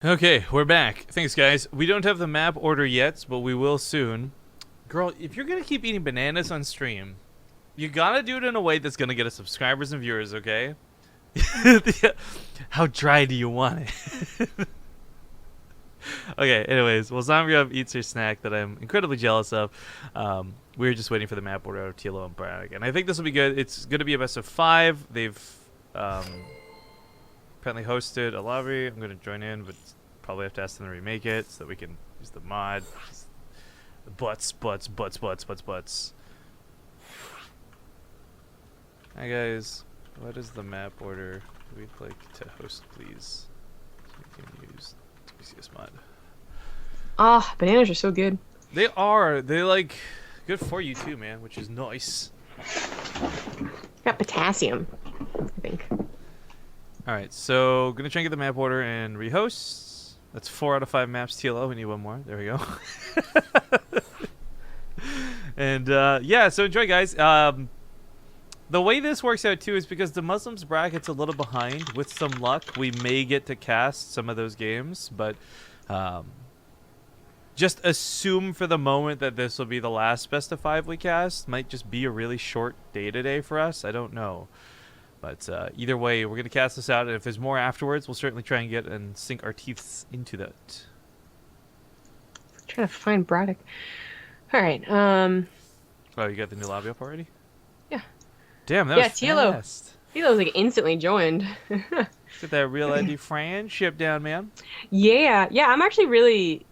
Okay, we're back. Thanks, guys. We don't have the map order yet, but we will soon. Girl, if you're gonna keep eating bananas on stream, you gotta do it in a way that's gonna get us subscribers and viewers, okay? How dry do you want it? Okay, anyways, while Zombie eats her snack that I'm incredibly jealous of, we're just waiting for the map order out of TLO and BratOK. And I think this will be good. It's gonna be a best of 5. They've apparently hosted a lobby. I'm going to join in, but probably have to ask them to remake it so that we can use the mod. Butts. Hi guys, what is the map order we'd like to host, please? So we can use TBCS mod. Ah, bananas are so good. They are. They like good for you too, man, which is nice. Got potassium, I think. Alright, so gonna try and get the map order and rehost. That's 4 out of 5 maps TLO. We need one more. There we go. And yeah, so enjoy, guys. The way this works out too is because the Muslims bracket's a little behind. With some luck, we may get to cast some of those games, but just assume for the moment that this will be the last best of 5 we cast. Might just be a really short day today for us. I don't know. But either way, we're going to cast this out, and if there's more afterwards, we'll certainly try and get and sink our teeth into that. Trying to find BratOK. All right. Oh, you got the new lobby up already? Yeah. Damn, that was TLO. fast. TLO was like instantly joined. Get that real ID friendship down, man. Yeah. I'm actually really.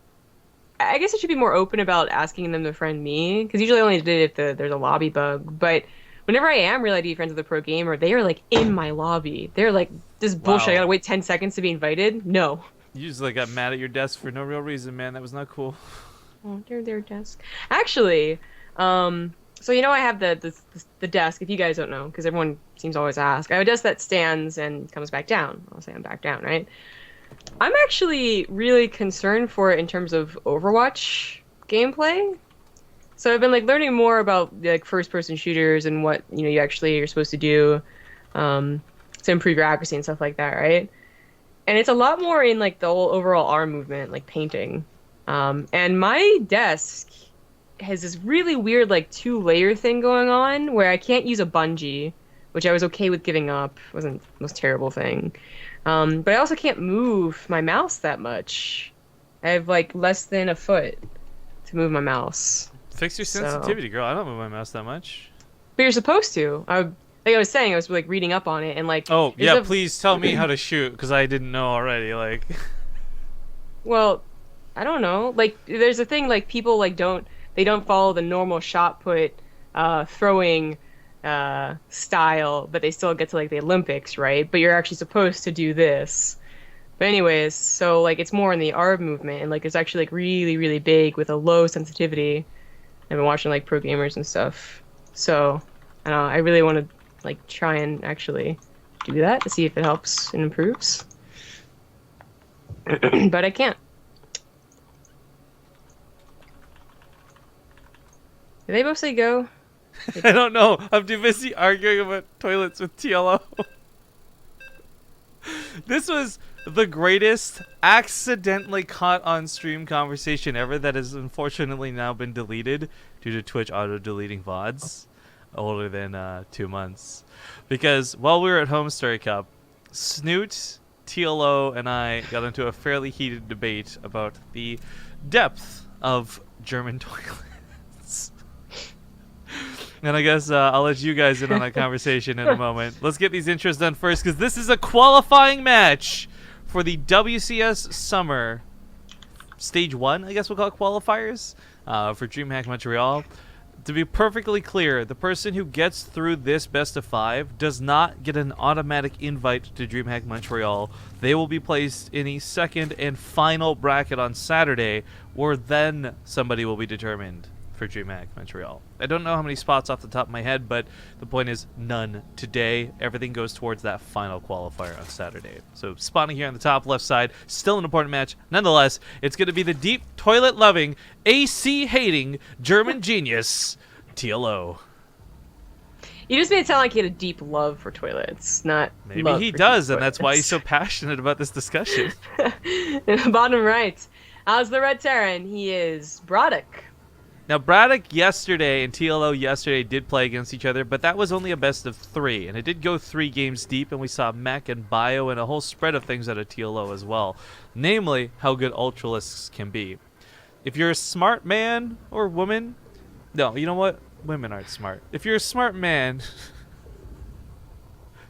I guess I should be more open about asking them to friend me, because usually I only did it if there's a lobby bug. But whenever I am real ID friends with a pro gamer, they are like in my lobby. They're like, this bullshit. Wow. I gotta wait 10 seconds to be invited. No. You just like got mad at your desk for no real reason, man. That was not cool. Oh, their desk. Actually, so you know I have the desk. If you guys don't know, because everyone seems to always ask, I have a desk that stands and comes back down. I'll say I'm back down, right? I'm actually really concerned for it in terms of Overwatch gameplay. So I've been like learning more about like first-person shooters and what you actually are supposed to do to improve your accuracy and stuff like that, right? And it's a lot more in like the whole overall arm movement, like painting. And my desk has this really weird like 2-layer thing going on where I can't use a bungee, which I was okay with giving up. It wasn't the most terrible thing. But I also can't move my mouse that much. I have like less than a foot to move my mouse. Fix your sensitivity, girl. I don't move my mouse that much. But you're supposed to. Like I was saying, I was like reading up on it and like. Oh yeah, please tell me how to shoot, because I didn't know already. Like. Well, I don't know. Like, there's a thing like people like don't follow the normal shot put, throwing, style, but they still get to like the Olympics, right? But you're actually supposed to do this. But anyways, so like it's more in the arm movement, and like it's actually like really really big with a low sensitivity. I've been watching like pro gamers and stuff, so I really want to like try and actually do that to see if it helps and improves. But I can't. Did they mostly go? I don't know. I'm too busy arguing about toilets with TLO. This was the greatest accidentally caught on stream conversation ever that has unfortunately now been deleted due to Twitch auto-deleting VODs older than 2 months. Because while we were at Home Story Cup, Snoot, TLO, and I got into a fairly heated debate about the depth of German toilets. And I guess I'll let you guys in on that conversation in a moment. Let's get these intros done first, because this is a qualifying match for the WCS Summer Stage 1, I guess we'll call it qualifiers, for DreamHack Montreal. To be perfectly clear, the person who gets through this best of 5 does not get an automatic invite to DreamHack Montreal. They will be placed in a second and final bracket on Saturday, where then somebody will be determined for DreamHack Montreal. I don't know how many spots off the top of my head, but the point is none today. Everything goes towards that final qualifier on Saturday. So spawning here on the top left side, still an important match. Nonetheless, it's going to be the deep toilet-loving, AC-hating German genius, TLO. You just made it sound like he had a deep love for toilets, not Maybe love he for does, deep and that's why he's so toilets. passionate about this discussion. Bottom right. How's the Red Terran? He is BratOK. Now, BratOK yesterday and TLO yesterday did play against each other, but that was only a best of 3, and it did go 3 games deep, and we saw mech and bio and a whole spread of things out of TLO as well, namely how good Ultralisks can be. If you're a smart man or woman, no, you know what? Women aren't smart. If you're a smart man,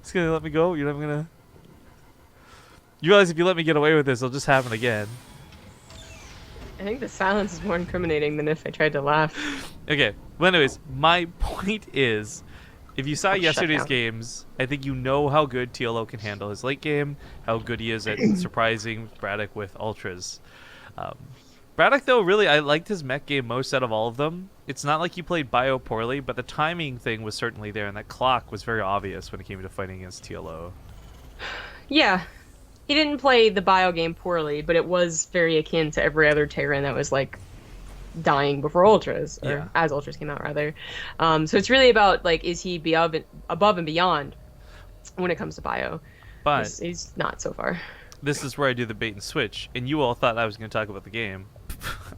it's gonna let me go. You're not gonna. You realize if you let me get away with this, it'll just happen again. I think the silence is more incriminating than if I tried to laugh. Okay. Well, anyways, my point is, if you saw Shut yesterday's down. games, I think you know how good TLO can handle his late game, how good he is at surprising BratOK with ultras. BratOK, though, really, I liked his mech game most out of all of them. It's not like he played bio poorly, but the timing thing was certainly there, and that clock was very obvious when it came to fighting against TLO. Yeah, he didn't play the bio game poorly, but it was very akin to every other Terran that was like dying before Ultras, or Yeah. as Ultras came out rather. So it's really about like, is he above and beyond when it comes to bio? But He's not so far. this is where I do the bait and switch, and you all thought I was going to talk about the game.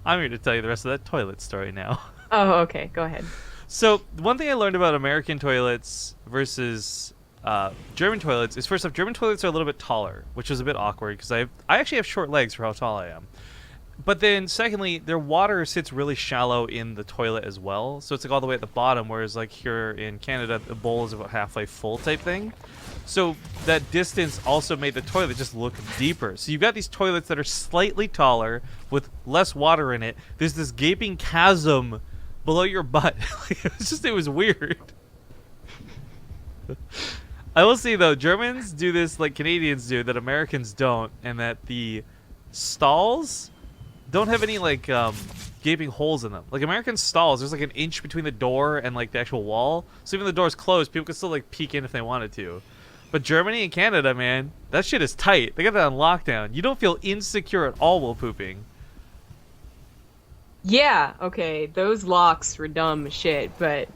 I'm here to tell you the rest of that toilet story now. Oh, okay, go ahead. So one thing I learned about American toilets versus German toilets is, first off, German toilets are a little bit taller, which is a bit awkward because I actually have short legs for how tall I am. But then secondly, their water sits really shallow in the toilet as well, so it's like all the way at the bottom, whereas like here in Canada the bowl is about halfway full type thing. So that distance also made the toilet just look deeper. So you've got these toilets that are slightly taller with less water in it. There's this gaping chasm below your butt. It was weird. I will say though, Germans do this like Canadians do that Americans don't, and that the stalls don't have any like gaping holes in them. Like American stalls, there's like an inch between the door and like the actual wall, so even if the door's closed, people can still like peek in if they wanted to. But Germany and Canada, man, that shit is tight. They got that on lockdown. You don't feel insecure at all while pooping. Yeah, okay, those locks were dumb as shit, but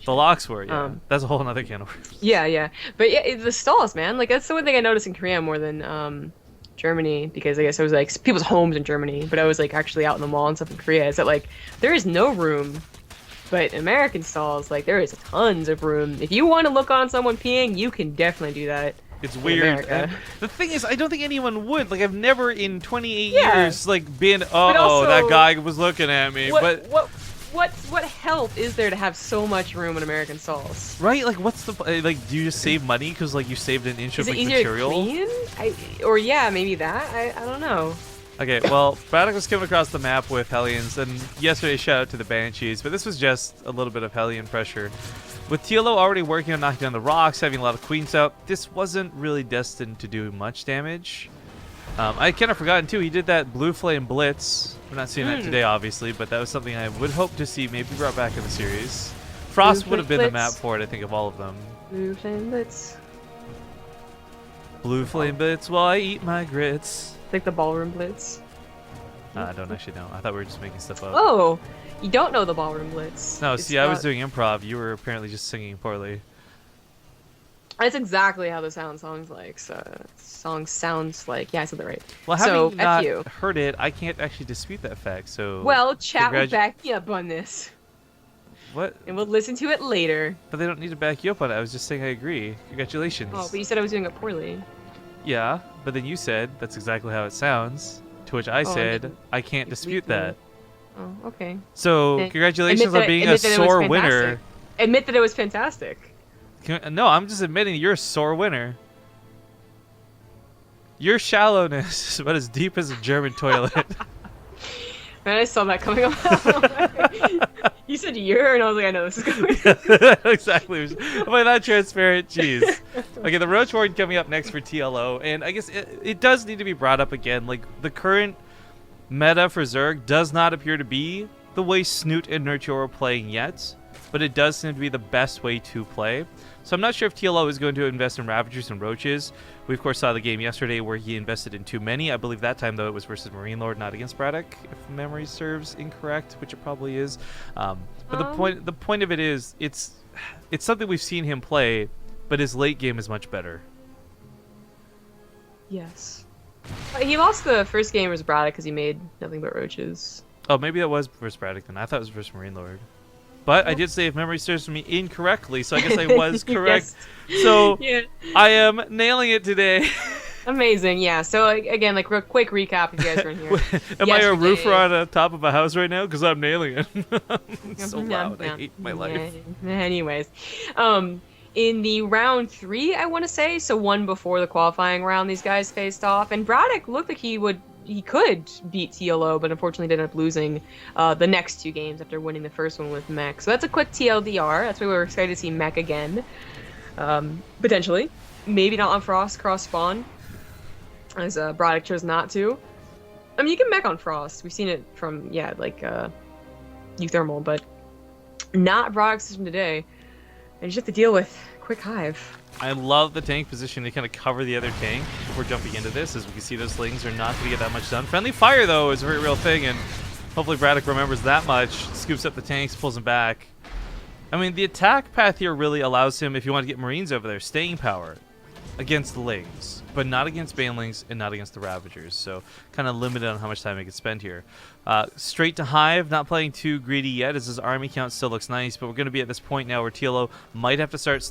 The locks were, yeah. That's a whole other can of worms. yeah. But yeah, the stalls, man. Like that's the one thing I noticed in Korea more than Germany, because I guess it was like people's homes in Germany, but I was like actually out in the mall and stuff in Korea. Is that like there is no room, but in American stalls, like there is tons of room. If you want to look on someone peeing, you can definitely do that. It's in weird. America. And the thing is, I don't think anyone would. Like, I've never in 28 Yeah. years, like, been, also, that guy was looking at me. What help is there to have so much room in American stalls? Right? Like, what's the, like, do you just save money because, like, you saved an inch Is of it like, easier material? to clean? Or yeah, maybe that. I don't know. Okay, well, BratOK was coming across the map with Hellions, and yesterday shout out to the Banshees, but this was just a little bit of Hellion pressure. With TLO already working on knocking down the rocks, having a lot of queens out, this wasn't really destined to do much damage. I kind of forgotten too, he did that Blue Flame Blitz. We're not seeing that today, obviously, but that was something I would hope to see maybe brought back in the series. Frost Blue would have been the map Blitz. for it, I think, of all of them. Blue flame blitz. Blue Flame Blitz while I eat my grits. Like the ballroom blitz. I don't actually know. I thought we were just making stuff up. Oh, you don't know the ballroom blitz. No, It's see, I was not- doing improv. You were apparently just singing poorly. That's exactly how the song sounds like. So song sounds like. Yeah, I said that right. Well, So, having F not you. heard it, I can't actually dispute that fact. So Well, chat will congratu- back me up on this, what? and we'll listen to it later. But they don't need to back you up on it. I was just saying I agree. Congratulations. Oh, but you said I was doing it poorly. Yeah, but then you said that's exactly how it sounds. To which I I said didn't. I can't dispute that. Oh, okay. So Eh, congratulations on being a admit that it was sore winner. fantastic. Admit that it was fantastic. No, I'm just admitting you're a sore winner. Your shallowness is about as deep as a German toilet. Man, I saw that coming up. You said "you're," and I was like, I know this is going. Exactly. Am I not transparent? Jeez. Okay, the Roach Horde coming up next for TLO, and I guess it does need to be brought up again. Like, the current meta for Zerg does not appear to be the way Snoot and Nurture are playing yet, but it does seem to be the best way to play. So I'm not sure if TLO is going to invest in Ravagers and Roaches. We, of course, saw the game yesterday where he invested in too many. I believe that time, though, it was versus Marine Lord, not against BratOK, if memory serves incorrect, which it probably is. But the point of it is, it's it's something we've seen him play, but his late game is much better. Yes. He lost the first game versus BratOK because he made nothing but roaches. Oh, maybe that was versus BratOK then. I thought it was versus Marine Lord. But I did say if memory serves me incorrectly, so I guess I was correct. Yes. So Yeah. I am nailing it today. Amazing, yeah. So again, like real quick recap if you guys weren't here. Am I a roofer on the top of a house right now? Because I'm nailing it. It's so Yeah, loud. I hate my life. Anyways, in the round 3, I want to say, so one before the qualifying round, these guys faced off, and BratOK looked like he could beat TLO, but unfortunately ended up losing the next 2 games after winning the first one with Mech. So that's a quick TLDR. That's why we're excited to see Mech again, potentially. Maybe not on Frost cross spawn, as BratOK chose not to. I mean, you can Mech on Frost. We've seen it from Uthermal, but not BratOK's system today. And you just have to deal with Quick Hive. I love the tank position to kind of cover the other tank before jumping into this, as we can see those slings are not going to get that much done. Friendly fire, though, is a very real thing, and hopefully BratOK remembers that much, scoops up the tanks, pulls them back. I mean, the attack path here really allows him, if you want to get Marines over there, staying power against the Lings, but not against Banelings and not against the Ravagers, so kind of limited on how much time he can spend here. Straight to Hive, not playing too greedy yet, as his army count still looks nice, but we're going to be at this point now where TLO might have to start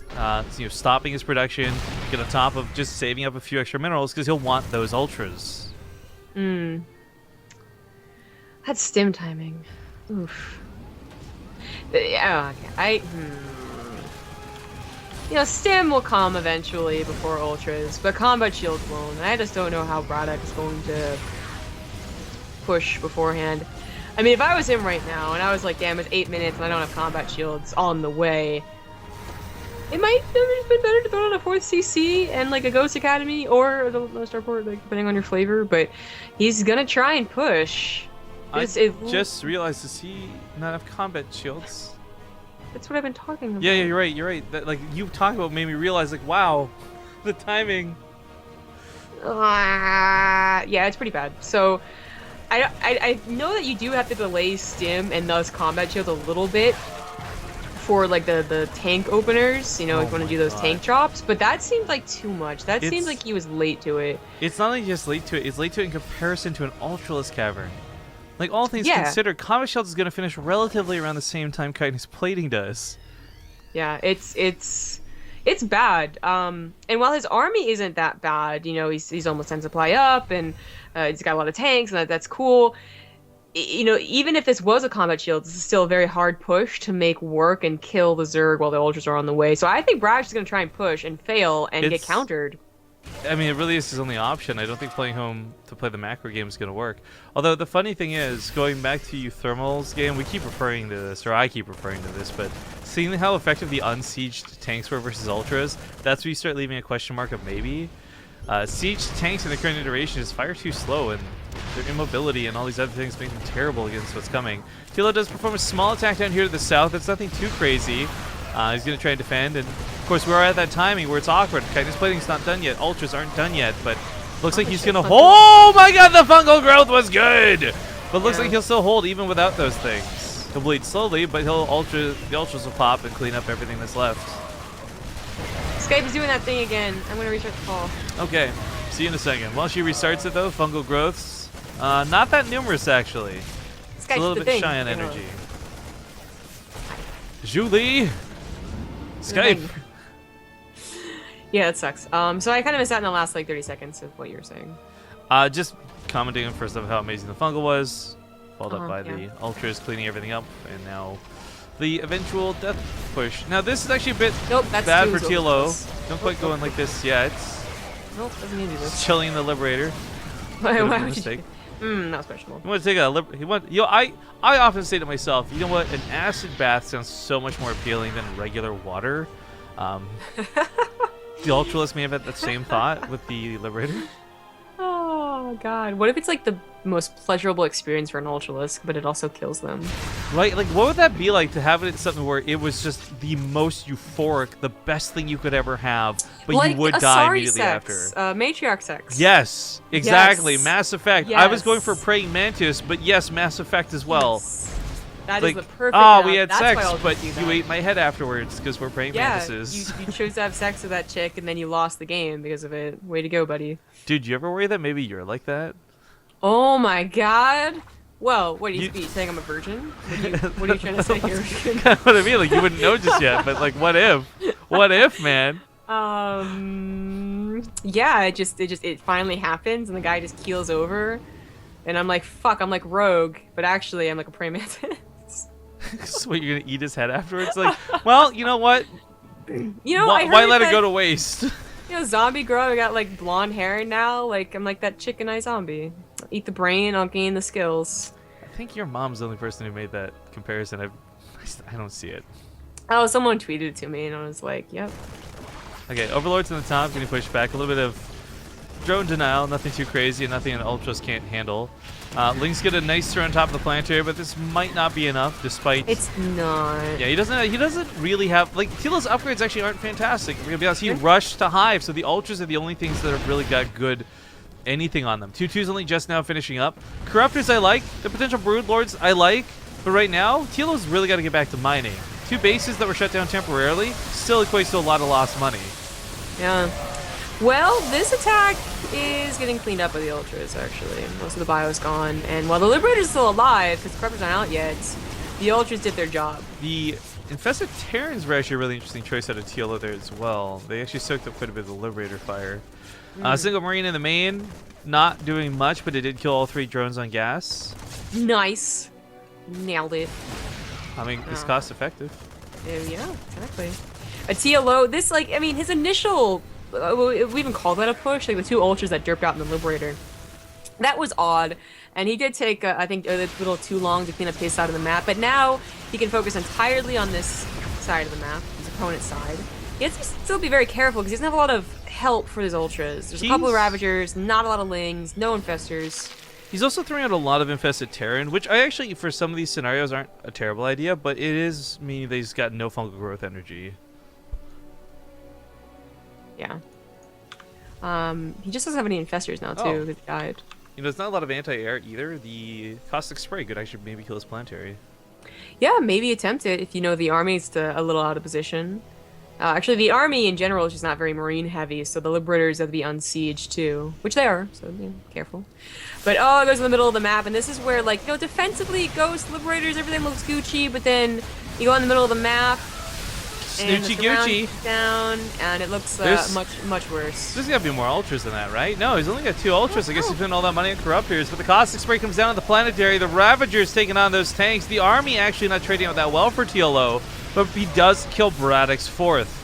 stopping his production, get on top of just saving up a few extra minerals, because he'll want those ultras. That's stim timing. Oof. Yeah, okay. Stim will come eventually before ultras, but combat shields won't. And I just don't know how BratOK is going to push beforehand. I mean, if I was him right now, and I was like, damn, it's 8 minutes and I don't have combat shields on the way, it might have just been better to throw on a 4th CC and like a Ghost Academy or the Starport, like depending on your flavor, but he's gonna try and push. I just realized, does he not have combat shields? That's what I've been talking about. Yeah, you're right. You're right. That, like you talking about, made me realize, like, wow, the timing. Yeah, it's pretty bad. So, I know that you do have to delay stim and thus combat shields a little bit for like the tank openers. You know, if you want to do those tank drops, but that seems like too much. That seems like he was late to it. It's not only just late to it; it's late to it in comparison to an Ultralisk Cavern. Like, all things considered, combat shields is going to finish relatively around the same time Chitinous Plating does. Yeah, it's bad. And while his army isn't that bad, you know, he's almost 10 supply up, and he's got a lot of tanks, and that's cool. You know, even if this was a combat shield, this is still a very hard push to make work and kill the Zerg while the Ultras are on the way. So I think BratOK is going to try and push and fail and get countered. I mean, it really is his only option. I don't think playing home to play the macro game is going to work. Although, the funny thing is, going back to Uthermal's game, we keep referring to this, or I keep referring to this, but seeing how effective the unsieged tanks were versus Ultras, that's where you start leaving a question mark of maybe. Sieged tanks in the current iteration just fire too slow, and their immobility and all these other things make them terrible against what's coming. TLO does perform a small attack down here to the south. It's nothing too crazy. He's going to try and defend, and of course we're at that timing where it's awkward. Chitinous Plating's not done yet, Ultras aren't done yet, but looks like he's going to hold. Oh my god, the fungal growth was good! But looks like he'll still hold even without those things. He'll bleed slowly, but the Ultras will pop and clean up everything that's left. Skype is doing that thing again. I'm going to restart the call. Okay, see you in a second. While she restarts it though, fungal growths, not that numerous actually. It's a little bit shy on energy. Julie! Skype. Yeah, it sucks. So I kind of missed out in the last like 30 seconds of what you were saying. Just commenting on first of how amazing the fungal was, followed up by the Ultras cleaning everything up, and now the eventual death push. Now this is actually a bit bad for TLO. Don't quite go in like this yet. Nope, doesn't need to do this. Chilling the Liberator. Why would you? Not questionable. You want to take a I often say to myself, you know what? An acid bath sounds so much more appealing than regular water. The Ultralisk may have had that same thought with the Liberator. Oh god, what if it's like the most pleasurable experience for an Ultralisk, but it also kills them? Right, like what would that be like to have it in something where it was just the most euphoric, the best thing you could ever have, but like you would die immediately after? Matriarch sex. Yes, exactly. Yes. Mass Effect. Yes. I was going for Praying Mantis, but yes, Mass Effect as well. Yes. That like, is the perfect. oh, we had That's why sex, I'll but do you that. ate my head afterwards because we're praying Yeah, mantises. you chose to have sex with that chick, and then you lost the game because of it. Way to go, buddy. Dude, you ever worry that maybe you're like that? Oh my god. Well, what are You- you saying? I'm a virgin? What are you trying to say here? Kind of what I mean. Like you wouldn't know just yet, but like, what if? What if, man? Yeah, it finally happens, and the guy just keels over, and I'm like, fuck, I'm like Rogue, but actually, I'm like a praying mantis. So what, you're gonna eat his head afterwards? Like, well, you know what? You know, Why, I why heard let that, it go to waste? you know, zombie girl, I got like blonde hair now. Like I'm like that chicken eye zombie. Eat the brain, I'll gain the skills. I think your mom's the only person who made that comparison. I don't see it. Oh, someone tweeted it to me, and I was like, yep. Okay, Overlord's in the top, getting pushed back. A little bit of drone denial, nothing too crazy, and nothing an Ultras can't handle. Lynx get a nice throw on top of the planetary, but this might not be enough, despite... It's not. Yeah, he doesn't really have... Like, TLO's upgrades actually aren't fantastic. We're gonna be honest, he rushed to Hive, so the Ultras are the only things that have really got good anything on them. 2-2's only just now finishing up. Corruptors I like. The potential Broodlords I like. But right now, TLO's really got to get back to mining. 2 bases that were shut down temporarily still equates to a lot of lost money. Yeah. Well, this attack is getting cleaned up by the Ultras, actually. Most of the bio's gone. And while the Liberator's still alive, because the Corruptors aren't out yet, the Ultras did their job. The Infested Terrans were actually a really interesting choice out of TLO there as well. They actually soaked up quite a bit of the Liberator fire. Single Marine in the main, not doing much, but it did kill all 3 drones on gas. Nice. Nailed it. I mean, it's cost effective. Yeah, exactly. A TLO, this, like, I mean, his initial, we even call that a push, like the 2 Ultras that derped out in the Liberator. That was odd, and he did take, I think, a little too long to clean up his side of the map, but now he can focus entirely on this side of the map, his opponent's side. He has to still be very careful, because he doesn't have a lot of help for his Ultras. There's a couple of Ravagers, not a lot of Lings, no Infestors. He's also throwing out a lot of Infested Terran, which I actually, for some of these scenarios, aren't a terrible idea, but it is meaning that he's got no fungal growth energy. Yeah. He just doesn't have any Infestors now, too, Oh. because he died. You know, there's not a lot of anti-air either. The Caustic Spray could actually maybe kill his planetary. Yeah, maybe attempt it if you know the army's a little out of position. Actually, the army in general is just not very marine heavy, so the Liberators have to be unsieged too, which they are, so careful. But oh, it goes in the middle of the map, and this is where, like, you know, defensively, Ghost, Liberators, everything looks Gucci, but then you go in the middle of the map, and the Snoochie surround Gucci. is down, and it looks much worse. There's gotta be more Ultras than that, right? No, he's only got 2 Ultras. I guess he's putting all that money on Corruptors, but the Caustic Spray comes down on the planetary. The Ravagers taking on those tanks. The army actually not trading out that well for TLO, but he does kill BratOK's 4th.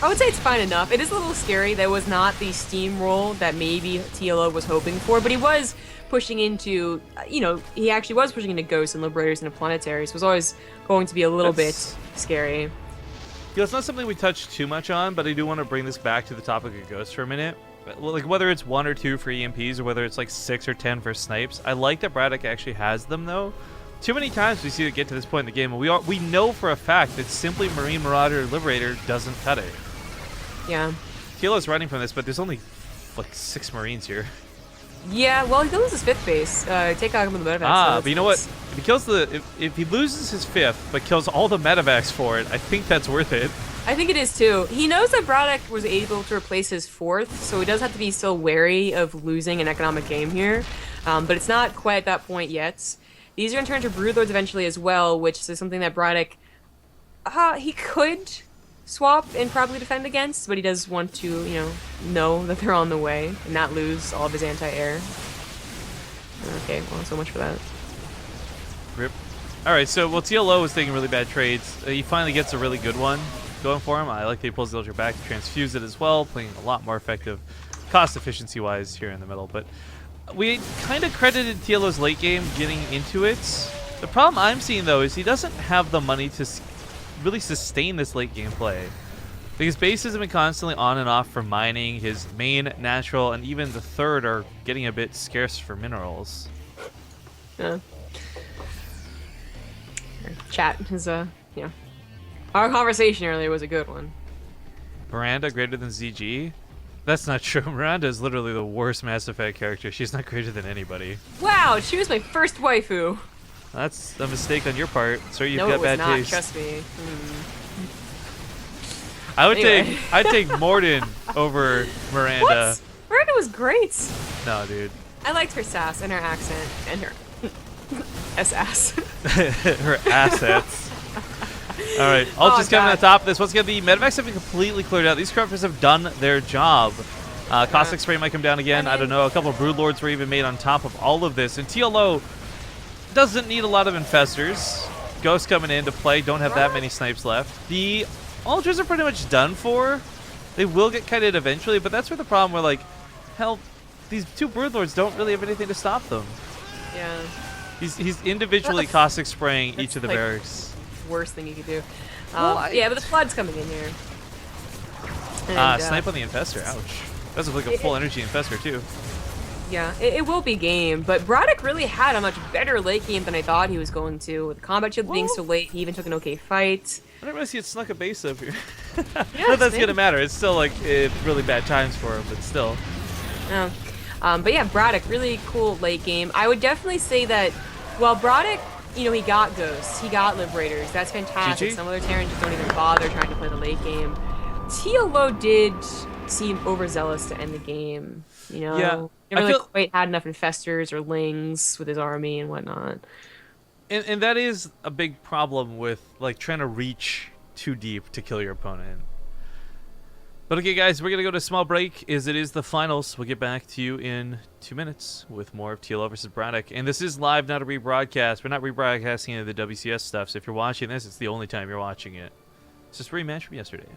I would say it's fine enough. It is a little scary. That was not the steamroll that maybe TLO was hoping for, but he was pushing into, you know, he actually was pushing into Ghosts and Liberators and Planetaries. So it was always going to be a little bit scary. Yeah, it's not something we touched too much on, but I do want to bring this back to the topic of Ghosts for a minute. Like, whether it's 1 or 2 for EMPs, or whether it's like 6 or 10 for snipes, I like that BratOK actually has them, though. Too many times we see it get to this point in the game, and we know for a fact that simply Marine Marauder Liberator doesn't cut it. Yeah. TLO's running from this, but there's only like 6 Marines here. Yeah, well, he loses his 5th base. Take out him with the medevac. But you know what? If he kills if he loses his 5th, but kills all the medevacs for it, I think that's worth it. I think it is too. He knows that BratOK was able to replace his 4th, so he does have to be still wary of losing an economic game here. But it's not quite at that point yet. These are going to turn into Broodlords eventually as well, which is something that BratOK, he could swap and probably defend against, but he does want to, you know that they're on the way and not lose all of his anti-air. Okay, well, so much for that. Rip. Alright, so, well, TLO was taking really bad trades. He finally gets a really good one going for him. I like that he pulls the Ultra back to transfuse it as well, playing a lot more effective cost efficiency-wise here in the middle. But we kind of credited TLO's late game getting into it. The problem I'm seeing, though, is he doesn't have the money to really sustain this late game play. Because bases have been constantly on and off for mining. His main, natural, and even the 3rd are getting a bit scarce for minerals. Yeah. Chat is yeah. Our conversation earlier was a good one. Miranda greater than ZG? That's not true. Miranda is literally the worst Mass Effect character. She's not greater than anybody. Wow, she was my first waifu. That's a mistake on your part. Sir, you've No, got it was bad not. taste. Trust me. Anyway. Anyway. I'd take Morden over Miranda. What? Miranda was great. No, dude. I liked her sass and her accent and her ass. Her assets. All right, I'll just come to the top of this. Once again, the medevacs have been completely cleared out. These corruptors have done their job. Caustic Spray might come down again. I don't know. A couple of Broodlords were even made on top of all of this. And TLO doesn't need a lot of infestors. Ghosts coming in to play. Don't have that many snipes left. The Ultras are pretty much done for. They will get kited eventually, but that's where the problem where, like, hell, these two Broodlords don't really have anything to stop them. Yeah. He's individually Caustic Spraying each of the like, barracks. Worst thing you could do. Well, yeah, but the flood's coming in here. And, snipe on the infestor. Ouch. That's like a full energy infestor too. Yeah, it will be game, but BratOK really had a much better late game than I thought he was going to. With the combat shield being so late, he even took an okay fight. I didn't realize he had snuck a base up here. Yeah, Not that's gonna matter. It's still like really bad times for him, but still. No. But yeah, BratOK, really cool late game. I would definitely say that while BratOK, you know, he got Ghosts, he got Liberators. That's fantastic. GG. Some other Terrans just don't even bother trying to play the late game. TLO did seem overzealous to end the game. You know, Yeah, never really quite had enough infestors or lings with his army and whatnot. And that is a big problem with like trying to reach too deep to kill your opponent. But okay, guys, we're gonna go to a small break. As it is the finals, we'll get back to you in 2 minutes with more of TLO versus BratOK. And this is live, not a rebroadcast. We're not rebroadcasting any of the WCS stuff. So if you're watching this, it's the only time you're watching it. It's just a rematch from yesterday.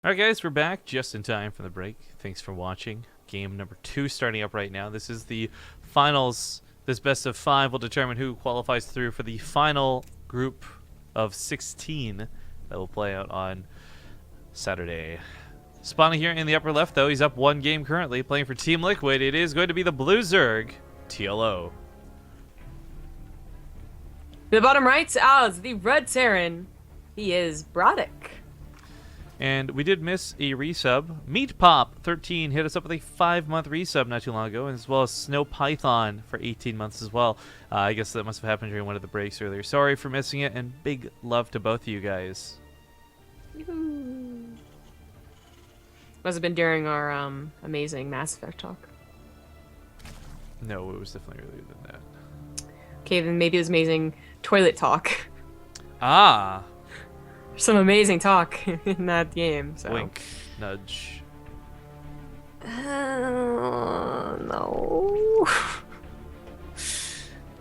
Alright guys, we're back just in time for the break. Thanks for watching. Game number 2 starting up right now. This is the finals. This best of 5 will determine who qualifies through for the final group of 16 that will play out on Saturday. Spawning here in the upper left though, he's up 1 game currently, playing for Team Liquid. It is going to be the Blue Zerg, TLO. The bottom right, the Red Terran. He is BratOK. And we did miss a resub. Meat Pop 13 hit us up with a 5-month resub not too long ago, as well as Snow Python for 18 months as well. I guess that must have happened during one of the breaks earlier. Sorry for missing it, and big love to both of you guys. Must have been during our amazing Mass Effect talk. No, it was definitely earlier than that. Okay, then maybe it was amazing toilet talk. Ah! Some amazing talk in that game. So. Wink. Nudge. No.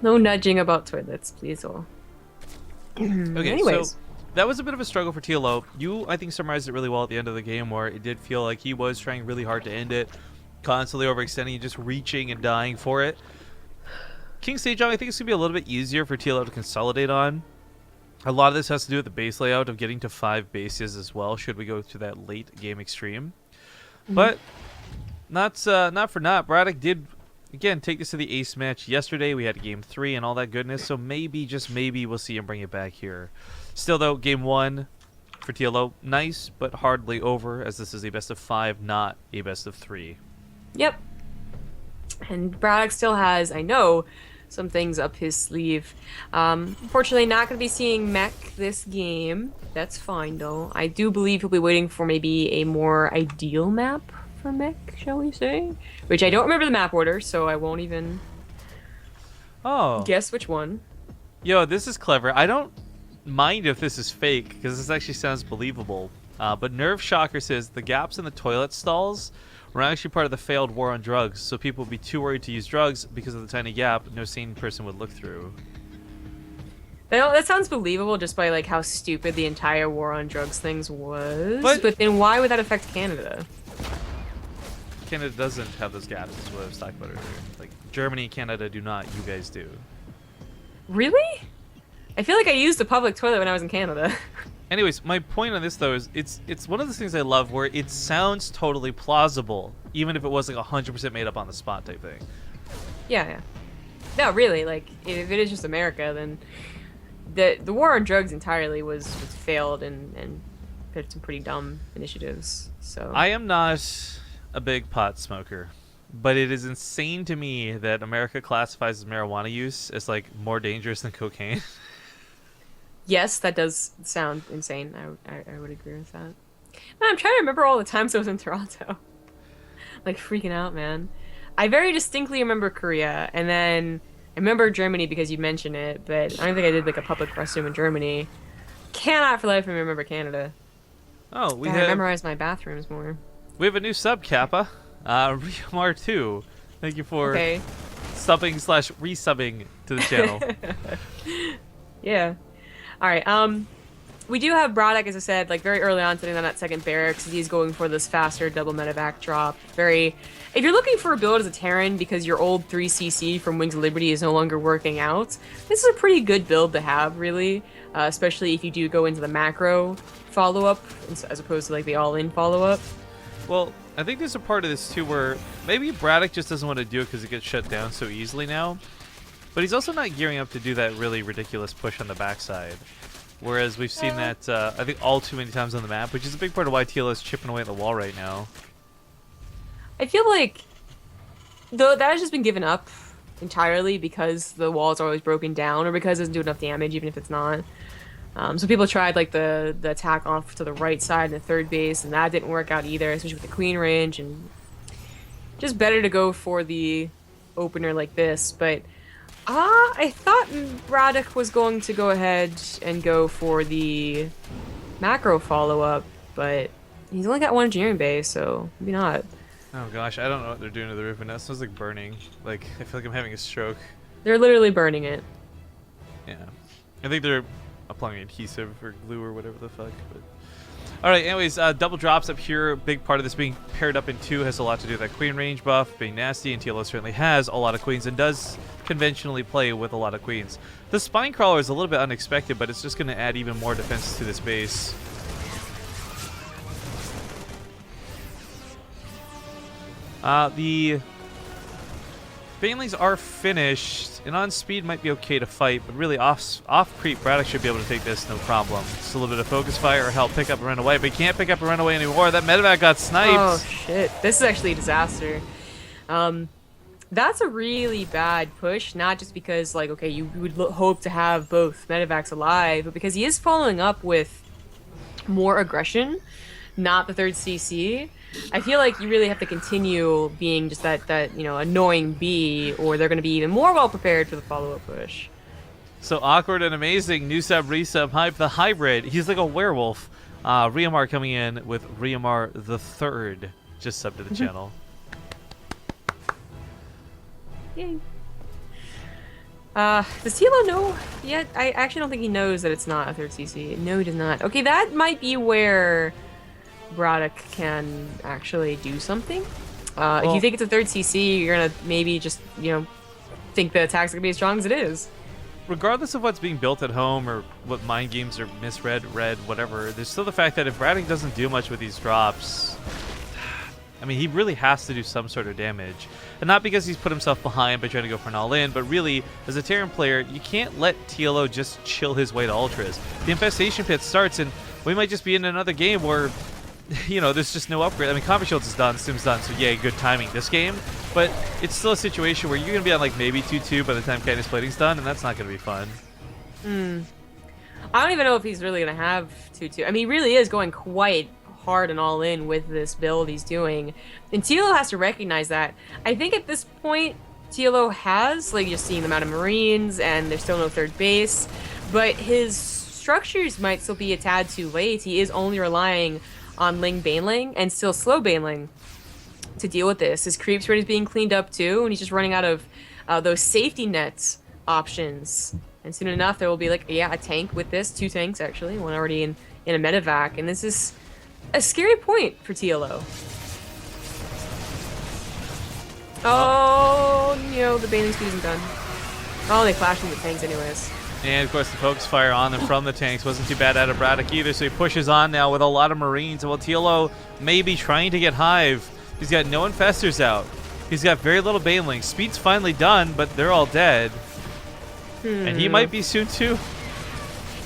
No nudging about toilets, please. All. Okay, Anyways. so that was a bit of a struggle for TLO. You, I think, summarized it really well at the end of the game, where it did feel like he was trying really hard to end it, constantly overextending and just reaching and dying for it. King Sejong, I think it's going to be a little bit easier for TLO to consolidate on. A lot of this has to do with the base layout of getting to 5 bases as well, should we go to that late game extreme. But not for naught. BratOK did, again, take this to the ace match yesterday. We had game 3 and all that goodness, so maybe, just maybe, we'll see him bring it back here. Still, though, game 1 for TLO, nice, but hardly over, as this is a best of 5, not a best of 3. Yep. And BratOK still has, I know, some things up his sleeve. Unfortunately, not going to be seeing Mech this game. That's fine, though. I do believe he'll be waiting for maybe a more ideal map for Mech, shall we say? Which I don't remember the map order, so I won't even guess which one. Yo, this is clever. I don't mind if this is fake, because this actually sounds believable. But Nerve Shocker says the gaps in the toilet stalls were actually part of the failed war on drugs, so people would be too worried to use drugs because of the tiny gap no sane person would look through. That sounds believable just by like how stupid the entire war on drugs things was. But then why would that affect Canada? Canada doesn't have those gaps, is what I was talking about earlier. Like, Germany and Canada do not, you guys do. Really? I feel like I used a public toilet when I was in Canada. Anyways, my point on this though is it's one of those things I love where it sounds totally plausible, even if it was like 100% made up on the spot type thing. Yeah. No, really, like if it is just America, then the war on drugs entirely was failed and had some pretty dumb initiatives. So I am not a big pot smoker. but it is insane to me that America classifies marijuana use as like more dangerous than cocaine. Yes, that does sound insane. I would agree with that. Man, I'm trying to remember all the times I was in Toronto. Like freaking out, man. I very distinctly remember Korea, and then I remember Germany because you mentioned it, but I don't think I did like a public restroom in Germany. Cannot for life of me remember Canada. Oh, we God, I have memorize my bathrooms more. a new sub, Kappa. Riamar2. Thank you for Okay. subbing slash resubbing to the channel. Yeah. All right. We do have BratOK, as I said, like very early on sitting on that second barracks. He's going for this faster double medevac drop. Very. If you're looking for a build as a Terran because your old 3cc from Wings of Liberty is no longer working out, this is a pretty good build to have, really. Especially if you do go into the macro follow-up as opposed to like the all-in follow-up. Well, I think there's a part of this too where maybe BratOK just doesn't want to do it because it gets shut down so easily now. But he's also not gearing up to do that really ridiculous push on the backside. Whereas we've seen that, I think, all too many times on the map, which is a big part of why TLO is chipping away at the wall right now. I feel like though that has just been given up entirely because the walls are always broken down or because it doesn't do enough damage, even if it's not. So people tried like the attack off to the right side in the third base, and that didn't work out either, especially with the queen range. And just better to go for the opener like this. But I thought BratOK was going to go ahead and go for the macro follow-up, but he's only got one engineering base, so maybe not. Oh gosh, I don't know what they're doing to the roof, and that smells like burning. Like, I feel like I'm having a stroke. They're literally burning it. Yeah. I think they're applying adhesive or glue or whatever the fuck. But alright, anyways, double drops up here. Big part of this being paired up in two has a lot to do with that queen range buff being nasty, and TLO certainly has a lot of queens and does conventionally play with a lot of queens. The spine crawler is a little bit unexpected, but it's just going to add even more defense to this base. The Banelings are finished, and on speed might be okay to fight, but really off creep, BratOK should be able to take this no problem. Just a little bit of focus fire or help pick up and run away, but he can't pick up and run away anymore. That medevac got sniped. Oh shit, this is actually a disaster. That's a really bad push, not just because like, okay, you would hope to have both medevacs alive, but because he is following up with more aggression, not the third CC. I feel like you really have to continue being just that you know, annoying bee, or they're going to be even more well prepared for the follow-up push. So awkward and amazing. New sub, resub, hype, the hybrid. He's like a werewolf. Riamar coming in with Riamar the Third. Just sub to the channel. Yay. Does TLO know yet? I actually don't think he knows that it's not a third CC. No, he does not. Okay, that might be where BratOK can actually do something. If you think it's a third CC, you're gonna maybe just, you know, think the attack's gonna be as strong as it is. Regardless of what's being built at home or what mind games are misread, read, whatever, there's still the fact that if BratOK doesn't do much with these drops, I mean, he really has to do some sort of damage. And not because he's put himself behind by trying to go for an all-in, but really, as a Terran player, you can't let TLO just chill his way to Ultras. The Infestation Pit starts, and we might just be in another game where, you know, there's just no upgrade. I mean, Combat Shields is done, Sim's done, so yeah, good timing this game. But it's still a situation where you're going to be on like maybe 2-2 by the time Cadence Plating's done, and that's not going to be fun. I don't even know if he's really going to have 2-2. I mean, he really is going quite hard and all in with this build he's doing. And TLO has to recognize that. I think at this point, TLO has, like, just seeing the amount of Marines, and there's still no third base, but his structures might still be a tad too late. He is only relying on Ling Baneling and still slow Baneling to deal with this. His creep spread is being cleaned up too, and he's just running out of those safety nets options. And soon enough, there will be like, yeah, a tank with this, 2 tanks actually, one already in a medevac, and this is a scary point for TLO. Oh, you know, the Baneling speed isn't done. Oh, they flashed into the tanks anyways. And of course the focus fire on them from the tanks wasn't too bad out of BratOK either, so he pushes on now with a lot of Marines. While TLO may be trying to get Hive, he's got no Infestors out. He's got very little Banelings. Speed's finally done, but they're all dead. And he might be soon too.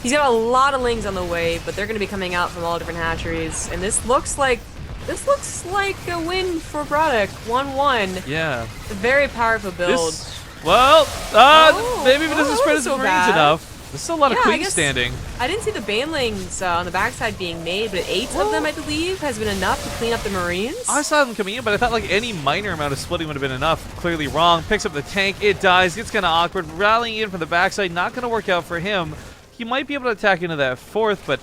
He's got a lot of Lings on the way, but they're going to be coming out from all different hatcheries. And this looks like This looks like a win for BratOK. 1-1. Yeah. A very powerful build. Maybe it doesn't spread his so Marines bad. enough. There's still a lot of I queens guess standing. I didn't see the banelings on the backside being made, but 8 of them, I believe, has been enough to clean up the Marines. I saw them coming in, but I thought like any minor amount of splitting would have been enough. Clearly wrong. Picks up the tank. It dies. Gets kind of awkward. Rallying in from the backside. Not going to work out for him. He might be able to attack into that 4th, but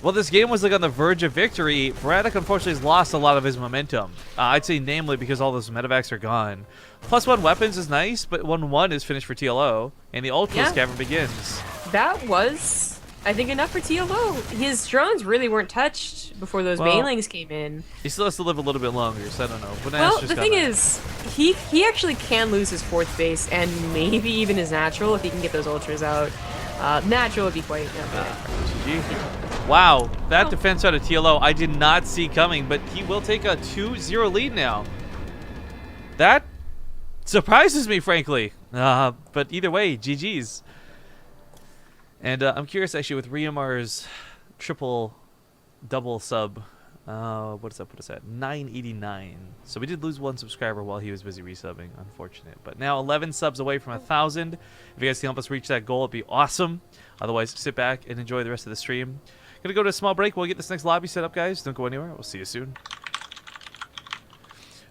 while this game was like on the verge of victory, BratOK unfortunately has lost a lot of his momentum. I'd say namely because all those medevacs are gone. +1 weapons is nice, but 1-1 is finished for TLO, and the Ultra Cavern begins. That was, I think, enough for TLO. His drones really weren't touched before those banelings came in. He still has to live a little bit longer, so I don't know. But well, the thing is, he actually can lose his 4th base and maybe even his natural if he can get those ultras out. Natural would be quite GG. Wow, that defense out of TLO I did not see coming, but he will take a 2-0 lead now. That surprises me, frankly. But either way, GG's. And I'm curious, actually, with Riamar's double sub, what does that put us at? 989. So we did lose 1 subscriber while he was busy resubbing. Unfortunate. But now 11 subs away from 1,000. If you guys can help us reach that goal, it'd be awesome. Otherwise, sit back and enjoy the rest of the stream. Gonna go to a small break. We'll get this next lobby set up, guys. Don't go anywhere. We'll see you soon.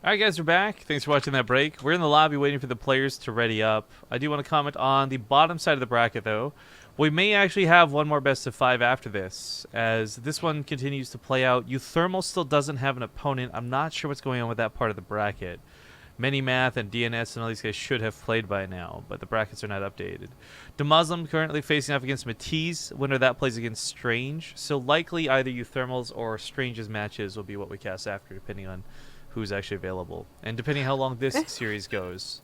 Alright, guys, we're back. Thanks for watching that break. We're in the lobby waiting for the players to ready up. I do want to comment on the bottom side of the bracket, though. We may actually have one more best of 5 after this, as this one continues to play out. Euthermal still doesn't have an opponent. I'm not sure what's going on with that part of the bracket. Minimath and DNS and all these guys should have played by now, but the brackets are not updated. DeMuslim currently facing off against Matisse. Winner of that plays against Strange. So likely either Euthermal's or Strange's matches will be what we cast after, depending on who's actually available. And depending how long this series goes.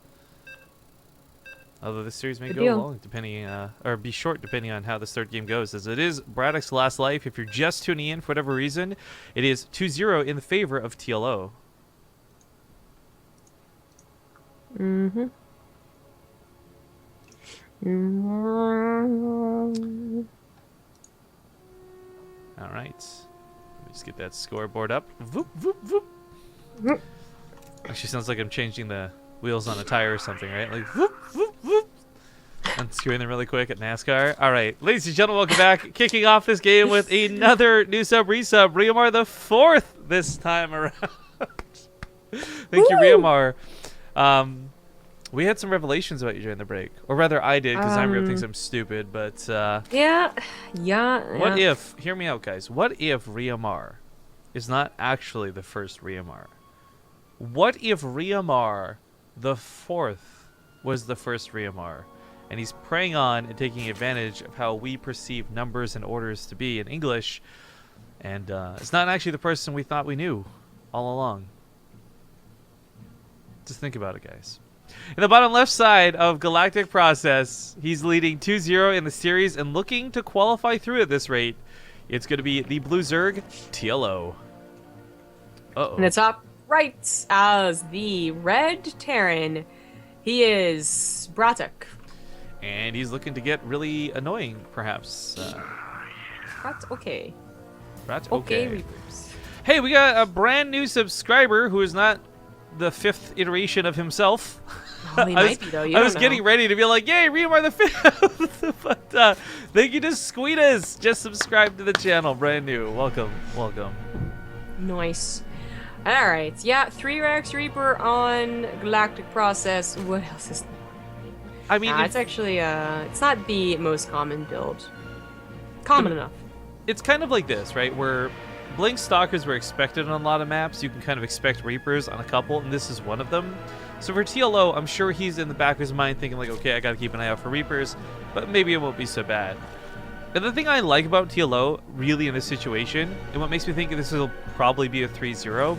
Although this series may go long, depending, or be short, depending on how this 3rd game goes. As it is BratOK's last life. If you're just tuning in for whatever reason, it is 2-0 in the favor of TLO. Mm-hmm. All right. Let me just get that scoreboard up. Voop, voop, voop. Actually sounds like I'm changing the wheels on a tire or something, right? Like, whoop, whoop, whoop. Unscrewing them really quick at NASCAR. All right, ladies and gentlemen, welcome back. Kicking off this game with another new sub resub. Riamar the 4th this time around. Thank you, Riamar. We had some revelations about you during the break. Or rather, I did, because Zymerio thinks I'm stupid, but... Yeah. What if... Hear me out, guys. What if Riamar is not actually the first Riamar? What if Riamar the 4th was the first Riamar, and he's preying on and taking advantage of how we perceive numbers and orders to be in English, and it's not actually the person we thought we knew all along? Just think about it, guys. In the bottom left side of Galactic Process, he's leading 2-0 in the series and looking to qualify through at this rate. It's going to be the Blue Zerg TLO. Uh-oh. In the top right as the Red Terran, he is BratOK. And he's looking to get really annoying, perhaps. BratOK. BratOK. Okay, Reapers. Hey, we got a brand new subscriber who is not the 5th iteration of himself. Well, he might be, though. You I don't was know. getting ready to be like, yay, Riamar the 5th. But thank you to Squeetas. Just subscribe to the channel. Brand new. Welcome. Welcome. Nice. All right. Yeah, 3-Rex Reaper on Galactic Process. What else is... I mean, it's actually, it's not the most common build. Common enough. It's kind of like this, right? Where Blink Stalkers were expected on a lot of maps. You can kind of expect Reapers on a couple, and this is one of them. So for TLO, I'm sure he's in the back of his mind thinking like, okay, I got to keep an eye out for Reapers, but maybe it won't be so bad. And the thing I like about TLO, really, in this situation, and what makes me think this will probably be a 3-0,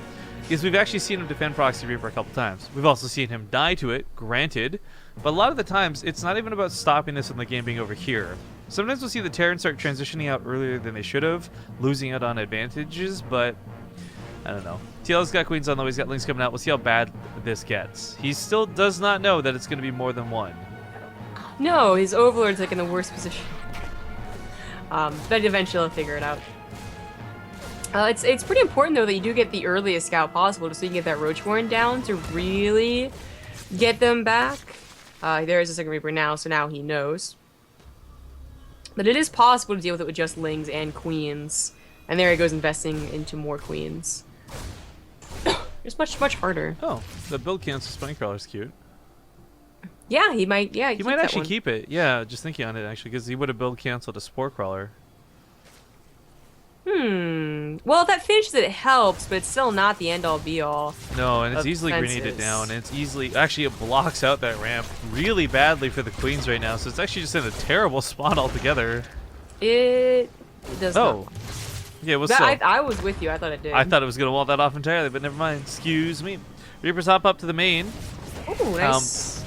is we've actually seen him defend Proxy Reaper a couple times. We've also seen him die to it, granted, but a lot of the times, it's not even about stopping this and the game being over here. Sometimes we'll see the Terrans start transitioning out earlier than they should have, losing out on advantages, but I don't know. TLO's got Queens on the way, he's got Links coming out. We'll see how bad this gets. He still does not know that it's going to be more than one. No, his Overlord's like in the worst position. But eventually he'll figure it out. It's pretty important though that you do get the earliest scout possible, just so you can get that Roachborn down to really get them back. There is a second Reaper now, so now he knows. But it is possible to deal with it with just Lings and Queens, and there he goes investing into more Queens. It's much harder. Oh, the build cancel spine crawler is cute. Yeah, he might. Yeah, He might actually keep it. Yeah, just thinking on it actually, because he would have build canceled a spore crawler. Well, if that finishes it, it helps, but it's still not the end all be all. No, and it's easily grenaded down, and it's easily actually it blocks out that ramp really badly for the Queens right now. So it's actually just in a terrible spot altogether. It does not. Yeah, it was. I was with you. I thought it did. I thought it was gonna wall that off entirely, but never mind. Excuse me. Reapers hop up to the main. Oh, nice.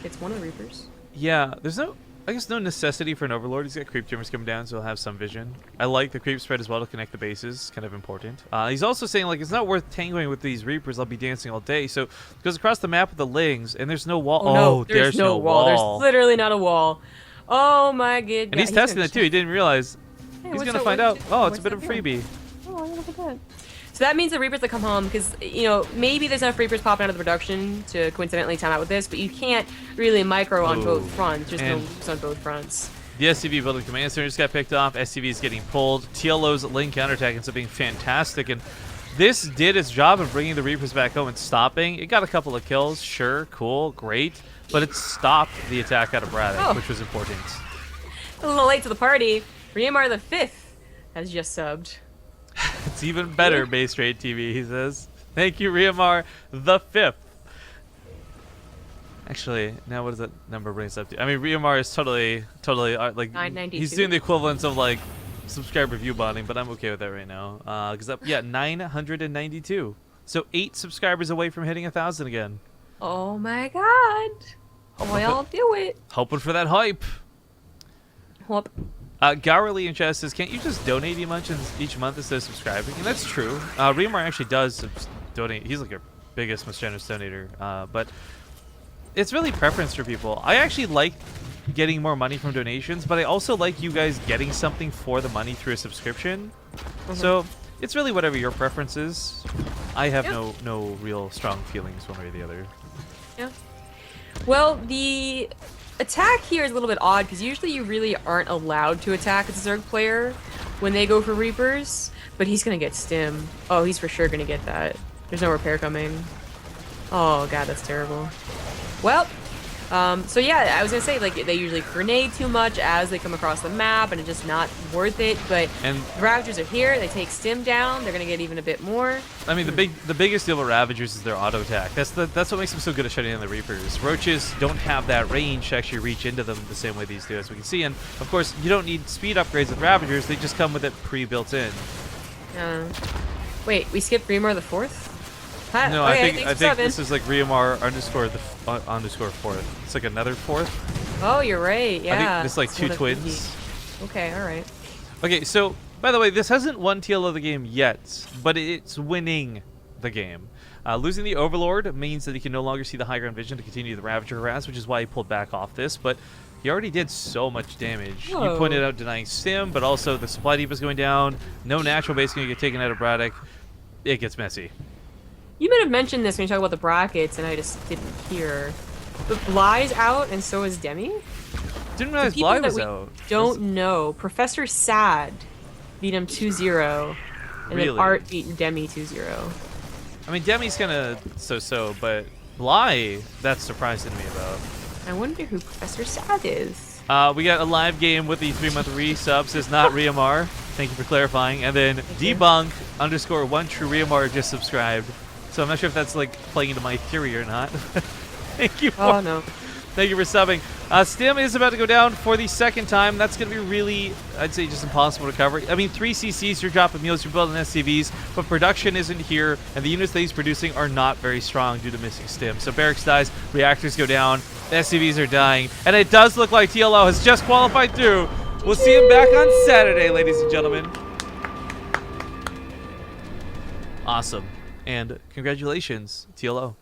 It's one of the Reapers. Yeah, there's no. I guess no necessity for an Overlord. He's got creep tumors coming down, so he'll have some vision. I like the creep spread as well to connect the bases. Kind of important. He's also saying, like, it's not worth tangling with these Reapers. I'll be dancing all day. So goes across the map with the Lings, and there's no wall. Oh, no, there's no wall. There's literally not a wall. Oh, my goodness. And he's testing it, too. He didn't realize. Hey, he's going to find out. Oh, it's a bit of a freebie. Oh, look at that. So that means the Reapers that come home, because, you know, maybe there's enough Reapers popping out of the production to coincidentally time out with this, but you can't really micro on both fronts. There's no loops on both fronts. The SCV building command center just got picked off. SCV is getting pulled. TLO's lane counterattack ends up being fantastic, and this did its job of bringing the Reapers back home and stopping. It got a couple of kills, sure, cool, great, but it stopped the attack out of BratOK, which was important. A little late to the party. Riamar the 5th has just subbed. It's even better, BaseTradeTV, he says. Thank you, Riamar the 5th. Actually, now what does that number bring us up to? I mean, Riamar is totally like 992. He's doing the equivalence of like subscriber view bonding, but I'm okay with that right now. Because 992. So 8 subscribers away from hitting 1,000 again. Oh my god! I'll do it. Hoping for that hype. Whoop. Gowerly in chat says, can't you just donate each month instead of subscribing? And that's true. Riamar actually does donate. He's like our biggest, most generous donator. But it's really preference for people. I actually like getting more money from donations, but I also like you guys getting something for the money through a subscription. So it's really whatever your preference is. I have no real strong feelings one way or the other. Yeah. Well, the attack here is a little bit odd because usually you really aren't allowed to attack as a Zerg player when they go for Reapers, but he's gonna get stim. Oh, he's for sure gonna get that. There's no repair coming. Oh god, that's terrible. Well, so yeah, I was gonna say, like, they usually grenade too much as they come across the map, and it's just not worth it. But the Ravagers are here; they take stim down. They're gonna get even a bit more. I mean, the biggest deal with Ravagers is their auto attack. That's what makes them so good at shutting down the Reapers. Roaches don't have that range to actually reach into them the same way these do, as we can see. And of course, you don't need speed upgrades with Ravagers; they just come with it pre-built in. Wait, we skipped Riamar the 4th? No, okay, I think this is like Riamar underscore 4th. It's like another 4th. Oh, you're right. Yeah. I think it's like 2 twins. Okay, all right. Okay, so by the way, this hasn't won TLO the game yet, but it's winning the game. Losing the Overlord means that he can no longer see the high ground vision to continue the Ravager harass, which is why he pulled back off this. But he already did so much damage. Whoa. You pointed out denying stim, but also the supply depot is going down. No natural base going to get taken out of BratOK. It gets messy. You might have mentioned this when you talk about the brackets, and I just didn't hear. But Bly's out, and so is Demi? Didn't realize Bly was out. Don't know. Professor Sad beat him 2-0, and then Art beat Demi 2-0. I mean, Demi's kind of so-so, but Bly, that's surprising to me about. I wonder who Professor Sad is. We got a live game with the 3-month resubs. It's not Riamar. Thank you for clarifying. And then debunk_1 true Riamar just subscribed. So I'm not sure if that's like playing into my theory or not. Thank you. Oh no. Thank you for subbing. Stim is about to go down for the 2nd time. That's going to be really, I'd say, just impossible to cover. I mean, 3 CCs, you're dropping meals, you're building SCVs, but production isn't here, and the units that he's producing are not very strong due to missing Stim. So Barracks dies, reactors go down, the SCVs are dying, and it does look like TLO has just qualified through. We'll see him back on Saturday, ladies and gentlemen. Awesome. And congratulations, TLO.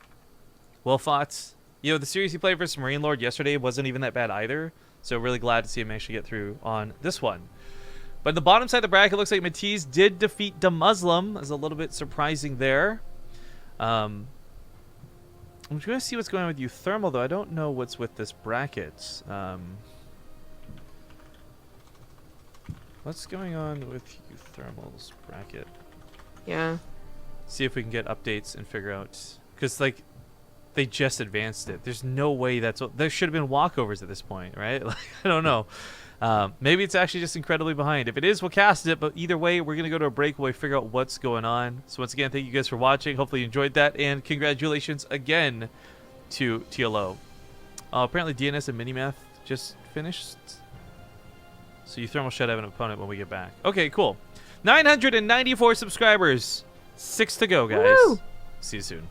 Well fought. You know, the series he played versus Marine Lord yesterday wasn't even that bad either. So really glad to see him actually get through on this one. But the bottom side of the bracket looks like Matisse did defeat the Muslim. Is a little bit surprising there. I'm going to see what's going on with Euthermal, though. I don't know what's with this bracket. What's going on with Euthermal's bracket? Yeah. See if we can get updates and figure out. Because, like, they just advanced it. There's no way that's... There should have been walkovers at this point, right? Like, I don't know. Maybe it's actually just incredibly behind. If it is, we'll cast it. But either way, we're going to go to a break while we figure out what's going on. So once again, thank you guys for watching. Hopefully you enjoyed that. And congratulations again to TLO. Apparently DNS and Minimath just finished. So Euthermal should have an opponent when we get back. Okay, cool. 994 subscribers. 6 to go, guys. Woo! See you soon.